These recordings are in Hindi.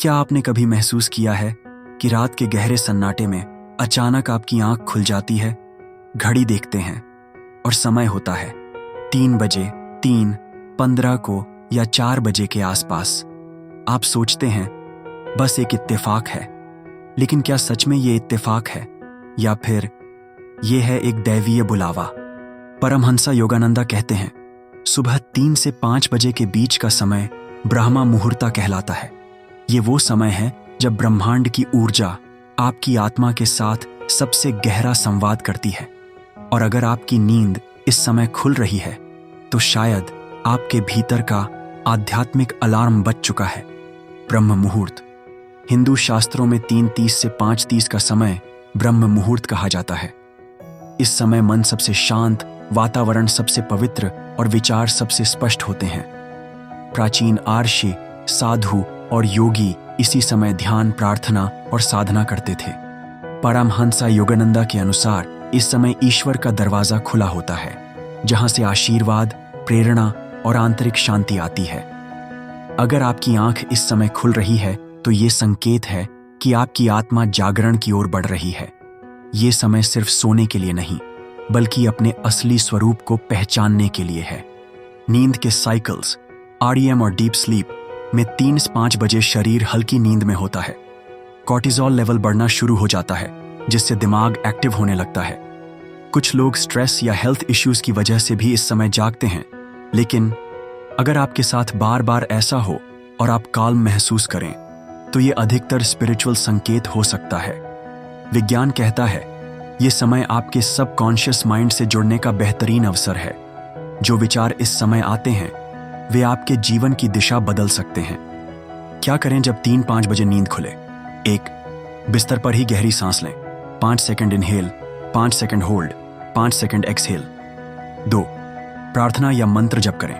क्या आपने कभी महसूस किया है कि रात के गहरे सन्नाटे में अचानक आपकी आंख खुल जाती है, घड़ी देखते हैं और समय होता है 3 बजे 3:15 को या 4 बजे के आसपास। आप सोचते हैं बस एक इत्तेफाक है, लेकिन क्या सच में ये इत्तेफाक है या फिर ये है एक दैवीय बुलावा? परमहंसा योगानंदा कहते हैं सुबह 3 से 5 बजे के बीच का समय ब्रह्मा मुहूर्ता कहलाता है। ये वो समय है जब ब्रह्मांड की ऊर्जा आपकी आत्मा के साथ सबसे गहरा संवाद करती है। और अगर आपकी नींद इस समय खुल रही है तो शायद आपके भीतर का आध्यात्मिक अलार्म बज चुका है। ब्रह्म मुहूर्त हिंदू शास्त्रों में 3:30 से 5:30 का समय ब्रह्म मुहूर्त कहा जाता है। इस समय मन सबसे शांत, वातावरण सबसे पवित्र और विचार सबसे स्पष्ट होते हैं। प्राचीन आर्षि, साधु और योगी इसी समय ध्यान, प्रार्थना और साधना करते थे। परमहंसा योगानंदा के अनुसार इस समय ईश्वर का दरवाजा खुला होता है, जहां से आशीर्वाद, प्रेरणा और आंतरिक शांति आती है। अगर आपकी आंख इस समय खुल रही है तो ये संकेत है कि आपकी आत्मा जागरण की ओर बढ़ रही है। ये समय सिर्फ सोने के लिए नहीं, बल्कि अपने असली स्वरूप को पहचानने के लिए है। नींद के साइकिल्स REM और डीप स्लीप में 3 से 5 बजे शरीर हल्की नींद में होता है। कॉर्टिसोल लेवल बढ़ना शुरू हो जाता है, जिससे दिमाग एक्टिव होने लगता है। कुछ लोग स्ट्रेस या हेल्थ इश्यूज की वजह से भी इस समय जागते हैं, लेकिन अगर आपके साथ बार बार ऐसा हो और आप काल्म महसूस करें तो ये अधिकतर स्पिरिचुअल संकेत हो सकता है। विज्ञान कहता है ये समय आपके सबकॉन्शियस माइंड से जुड़ने का बेहतरीन अवसर है। जो विचार इस समय आते हैं वे आपके जीवन की दिशा बदल सकते हैं। क्या करें जब 3-5 बजे नींद खुले? 1. बिस्तर पर ही गहरी सांस लें। 5 second inhale, 5 second hold, 5 second exhale. 2. प्रार्थना या मंत्र जप करें।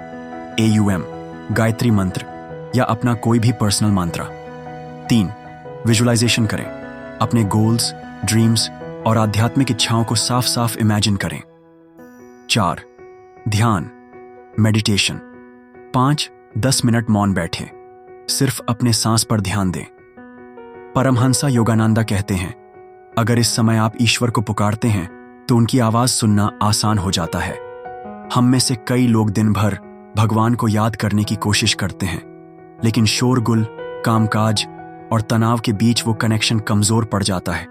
AUM, गायत्री मंत्र या अपना कोई भी पर्सनल मंत्र। 3. विजुअलाइजेशन करें। अपने गोल्स, ड्रीम्स और आध्यात्मिक इच्छाओं को साफ साफ इमेजिन करें। 4. ध्यान, मेडिटेशन। 5-10 मिनट मौन बैठें, सिर्फ अपने सांस पर ध्यान दें। परमहंसा योगानंदा कहते हैं अगर इस समय आप ईश्वर को पुकारते हैं तो उनकी आवाज सुनना आसान हो जाता है। हम में से कई लोग दिन भर भगवान को याद करने की कोशिश करते हैं, लेकिन शोरगुल, कामकाज और तनाव के बीच वो कनेक्शन कमजोर पड़ जाता है।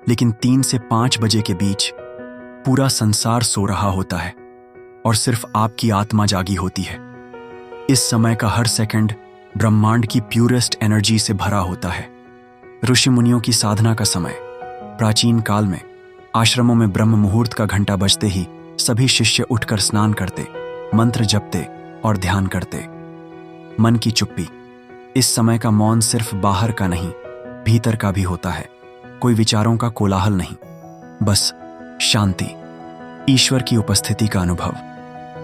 लेकिन 3 से 5 बजे के बीच पूरा संसार सो रहा होता है और सिर्फ आपकी आत्मा जागी होती है। इस समय का हर सेकंड ब्रह्मांड की प्यूरेस्ट एनर्जी से भरा होता है। ऋषि मुनियों की साधना का समय। प्राचीन काल में आश्रमों में ब्रह्म मुहूर्त का घंटा बजते ही सभी शिष्य उठकर स्नान करते, मंत्र जपते और ध्यान करते। मन की चुप्पी। इस समय का मौन सिर्फ बाहर का नहीं, भीतर का भी होता है। कोई विचारों का कोलाहल नहीं, बस शांति, ईश्वर की उपस्थिति का अनुभव।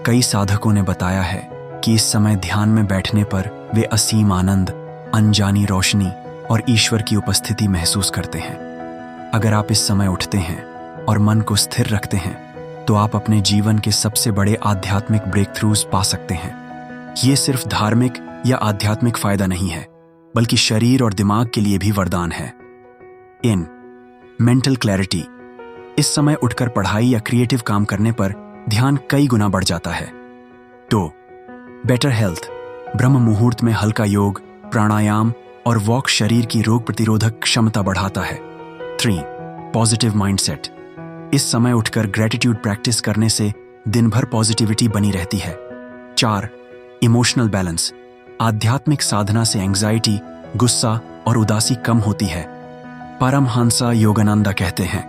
कई साधकों ने बताया है कि इस समय ध्यान में बैठने पर वे असीम आनंद, अनजानी रोशनी और ईश्वर की उपस्थिति महसूस करते हैं। अगर आप इस समय उठते हैं और मन को स्थिर रखते हैं तो आप अपने जीवन के सबसे बड़े आध्यात्मिक ब्रेक थ्रूज पा सकते हैं। ये सिर्फ धार्मिक या आध्यात्मिक फायदा नहीं है, बल्कि शरीर और दिमाग के लिए भी वरदान है। In mental clarity. इस समय उठकर पढ़ाई या क्रिएटिव काम करने पर ध्यान कई गुना बढ़ जाता है। 2. Better health. ब्रह्म मुहूर्त में हल्का योग, प्राणायाम और वॉक शरीर की रोग प्रतिरोधक क्षमता बढ़ाता है। 3. Positive mindset. इस समय उठकर ग्रेटिट्यूड प्रैक्टिस करने से दिन भर पॉजिटिविटी बनी रहती है। 4. Emotional balance. आध्यात्मिक साधना से एंग्जाइटी, गुस्सा और उदासी कम होती है। परमहंसा योगानंदा कहते हैं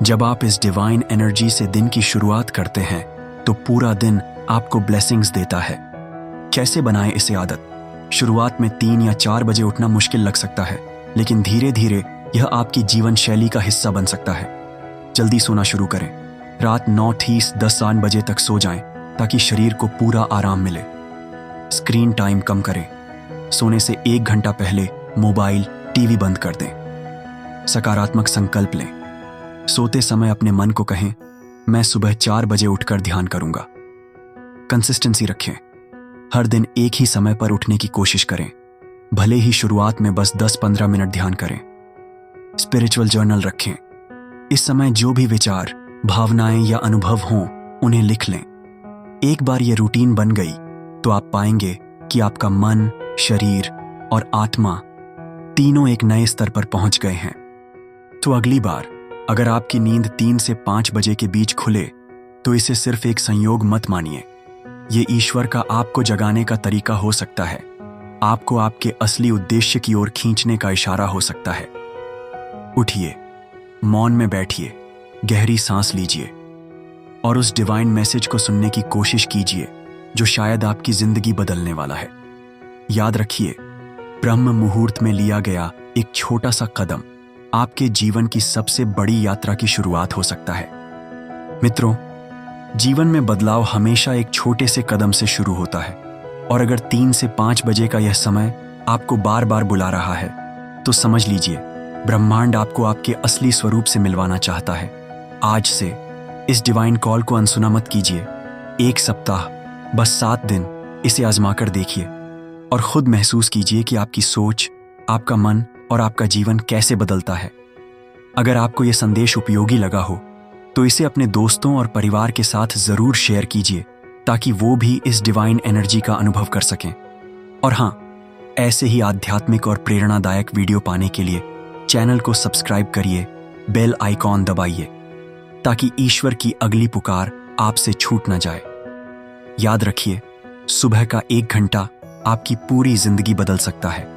जब आप इस डिवाइन एनर्जी से दिन की शुरुआत करते हैं तो पूरा दिन आपको ब्लेसिंग्स देता है। कैसे बनाएं इसे आदत? शुरुआत में 3 या 4 बजे उठना मुश्किल लग सकता है, लेकिन धीरे धीरे यह आपकी जीवन शैली का हिस्सा बन सकता है। जल्दी सोना शुरू करें। रात 9:30-10 बजे तक सो जाएं ताकि शरीर को पूरा आराम मिले। स्क्रीन टाइम कम करें। सोने से 1 घंटा पहले मोबाइल, टीवी बंद कर दें। सकारात्मक संकल्प लें। सोते समय अपने मन को कहें मैं सुबह 4 बजे उठकर ध्यान करूंगा। कंसिस्टेंसी रखें। हर दिन एक ही समय पर उठने की कोशिश करें। भले ही शुरुआत में बस 10-15 मिनट ध्यान करें। स्पिरिचुअल जर्नल रखें। इस समय जो भी विचार, भावनाएं या अनुभव हों, उन्हें लिख लें। एक बार ये रूटीन बन गई तो आप पाएंगे कि आपका मन, शरीर और आत्मा तीनों एक नए स्तर पर पहुंच गए हैं। तो अगली बार अगर आपकी नींद 3 से 5 बजे के बीच खुले तो इसे सिर्फ एक संयोग मत मानिए। ये ईश्वर का आपको जगाने का तरीका हो सकता है, आपको आपके असली उद्देश्य की ओर खींचने का इशारा हो सकता है। उठिए, मौन में बैठिए, गहरी सांस लीजिए और उस डिवाइन मैसेज को सुनने की कोशिश कीजिए जो शायद आपकी जिंदगी बदलने वाला है। याद रखिए, ब्रह्म मुहूर्त में लिया गया एक छोटा सा कदम आपके जीवन की सबसे बड़ी यात्रा की शुरुआत हो सकता है। मित्रों, जीवन में बदलाव हमेशा एक छोटे से कदम से शुरू होता है और अगर 3 से 5 बजे का यह समय आपको बार बार बुला रहा है तो समझ लीजिए ब्रह्मांड आपको आपके असली स्वरूप से मिलवाना चाहता है। आज से इस डिवाइन कॉल को अनसुना मत कीजिए। एक सप्ताह, बस 7 दिन इसे आजमाकर देखिए और खुद महसूस कीजिए कि आपकी सोच, आपका मन और आपका जीवन कैसे बदलता है। अगर आपको यह संदेश उपयोगी लगा हो तो इसे अपने दोस्तों और परिवार के साथ जरूर शेयर कीजिए ताकि वो भी इस डिवाइन एनर्जी का अनुभव कर सकें। और हाँ, ऐसे ही आध्यात्मिक और प्रेरणादायक वीडियो पाने के लिए चैनल को सब्सक्राइब करिए, बेल आइकॉन दबाइए ताकि ईश्वर की अगली पुकार आपसे छूट न जाए। याद रखिए, सुबह का 1 घंटा आपकी पूरी जिंदगी बदल सकता है।